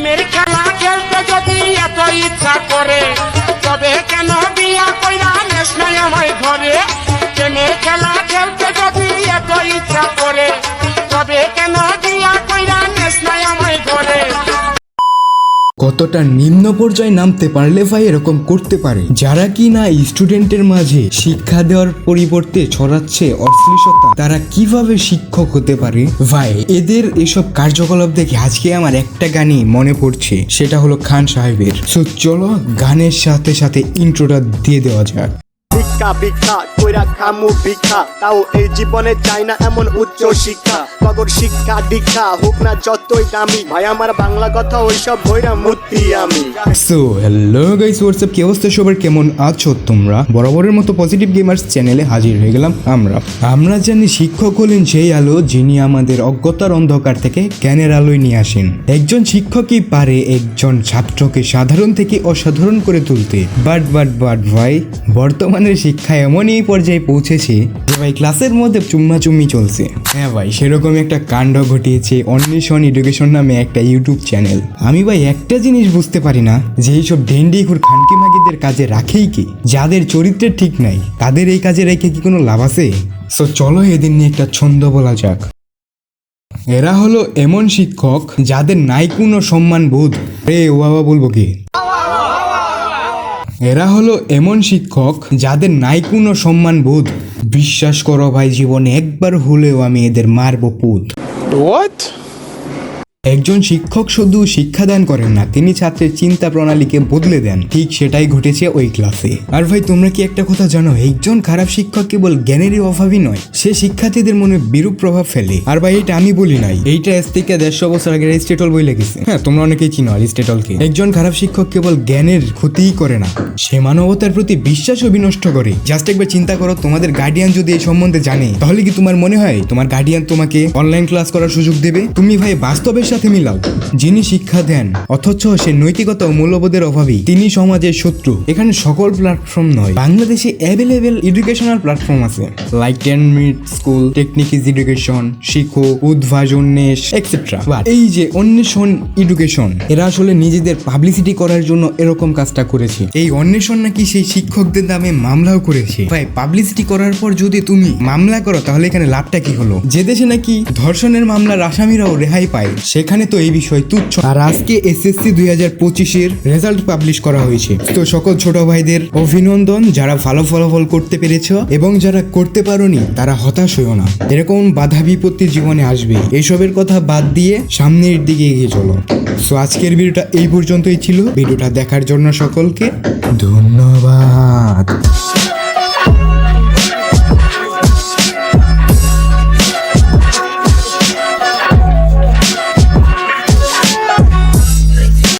প্রেমের খেলা খেলতে যদি এত ইচ্ছা করে, তবে কেন বিয়া কইরা নেস নাই আমায় ঘরে? প্রেমের খেলা খেলতে যদি এত ইচ্ছা করে, তবে কেন বিয়া কইরা নেস নাই আমায় ঘরে? কতটা নিম্ন পর্যায়ে নামতে পারলে ভাই এরকম করতে পারে? যারা কি না স্টুডেন্টের মাঝে শিক্ষা দেওয়ার পরিবর্তে ছড়াচ্ছে অশ্লীলতা, তারা কিভাবে শিক্ষক হতে পারে? ভাই এদের এসব কার্যকলাপ দেখে আজকে আমার একটা গানই মনে পড়ছে, সেটা হলো খান সাহেবের। সো চলো গানের সাথে সাথে ইন্ট্রোটা দিয়ে দেওয়া যাক। ভিক্ষা ভিক্ষা কইরা খামু ভিক্ষা, তাও এই জীবনে চাই না এমন উচ্চ শিক্ষা। তগর শিক্ষা দীক্ষা হোক না যতই দামি, ভাই আমার বাংলা কথা ওইসব ভইরা মূর্তি আমি। সো হ্যালো গাইস, হোয়াটসঅ্যাপ, কি অবস্থা সবার, কেমন আছো তোমরা? বরাবরের মতো পজিটিভ গেমার্স চ্যানেলে হাজির হয়ে গেলাম আমরা জানি শিক্ষক হলেন সেই আলো যিনি আমাদের অজ্ঞতার অন্ধকার থেকে জ্ঞানের আলোয় নিয়ে আসেন। একজন শিক্ষকই পারে একজন ছাত্রকে সাধারণ থেকে অসাধারণ করে তুলতে। বাট ভাই বর্তমানের শিক্ষা এমন এই পর্যায়ে পৌঁছেছে যে ভাই ক্লাসের মধ্যে চুম্মাচুম্মি চলছে। হ্যাঁ ভাই, সেরকম একটা কাণ্ড ঘটিয়েছে অন্বেষণ এডুকেশন নামে একটা ইউটিউব চ্যানেল। আমি ভাই একটা জিনিস বুঝতে পারি না, যে এইসব ডেন্ডিঘুর খানকি মাগিদের কাজে রাখেই কি? যাদের চরিত্রের ঠিক নাই তাদের এই কাজে রেখে কি কোনো লাভ আছে? সো চলো এদিন নিয়ে একটা ছন্দ বলা যাক। এরা হলো এমন শিক্ষক যাদের নাই কোনো সম্মান বোধ। রে ও বাবা বলবো কি? এরা হলো এমন শিক্ষক যাদের নাই কোনো সম্মান বোধ। বিশ্বাস করো ভাই, জীবনে একবার হলেও আমি এদের মারবো পুত। একজন শিক্ষক শুধু শিক্ষাদান করেন না, তিনি ছাত্রের চিন্তা প্রণালীকে বদলে দেন। ঠিক সেটাই ঘটেছে ওই ক্লাসে। আর ভাই তোমরা কি একটা কথা জানো, একজন খারাপ শিক্ষক কেবল জ্ঞানেরই অভাবই নয়, সে শিক্ষার্থীদের মনে বিরূপ প্রভাব ফেলে। আর ভাই এটা আমি বলি নাই, এইটা আজ থেকে 150 বছর আগে অ্যারিস্টটল বই লেগেছে। হ্যাঁ, তোমরা অনেকেই চিনো অ্যারিস্টটলকে। একজন খারাপ শিক্ষক কেবল জ্ঞানের ক্ষতিই করে না, সে মানবতার প্রতি বিশ্বাসও বিনষ্ট করে। জাস্ট একবার চিন্তা করো, তোমাদের গার্ডিয়ান যদি এই সম্বন্ধে জানে, তাহলে কি তোমার মনে হয় তোমার গার্ডিয়ান তোমাকে অনলাইন ক্লাস করার সুযোগ দেবে? তুমি ভাই বাস্তবের সাথে মিলাও, যিনি শিক্ষা দেন অথচ সে নৈতিকতা ও মূল্যবোধের অভাবী, তিনি সমাজের শত্রু। এখানে সকল প্ল্যাটফর্ম নয়, বাংলাদেশে অ্যাভেলেবেল এডুকেশনাল প্ল্যাটফর্ম আছে, like 10 minute school, technique is education, শিখো, উদ্ভাবন নেশ এক্সেট্রা। এই যে অন্বেষণ এডুকেশন, এরা আসলে নিজেদের পাবলিসিটি করার জন্য এরকম কাজটা করেছে। এই অন্বেষণ নাকি সেই শিক্ষকদের নামে মামলাও করেছে। ভাই পাবলিসিটি করার পর যদি তুমি মামলা করো, তাহলে এখানে লাভটা কি হলো? যে দেশে নাকি ধর্ষণের মামলার আসামিরাও রেহাই পায়, সেখানে তো এই বিষয় তুচ্ছ। আর আজকে এসএসসি 2025 রেজাল্ট পাবলিশ করা হয়েছে। তো সকল ছোট ভাইদের অভিনন্দন, যারা ভালো ফলাফল করতে পেরেছো, এবং যারা করতে পারোনি তারা হতাশ হইও না। এরকম বাধা বিপত্তি জীবনে আসবে, এইসবের কথা বাদ দিয়ে সামনের দিকে এগিয়ে চলো। সো আজকের ভিডিওটা এই পর্যন্তই ছিল। ভিডিওটা দেখার জন্য সকলকে ধন্যবাদ।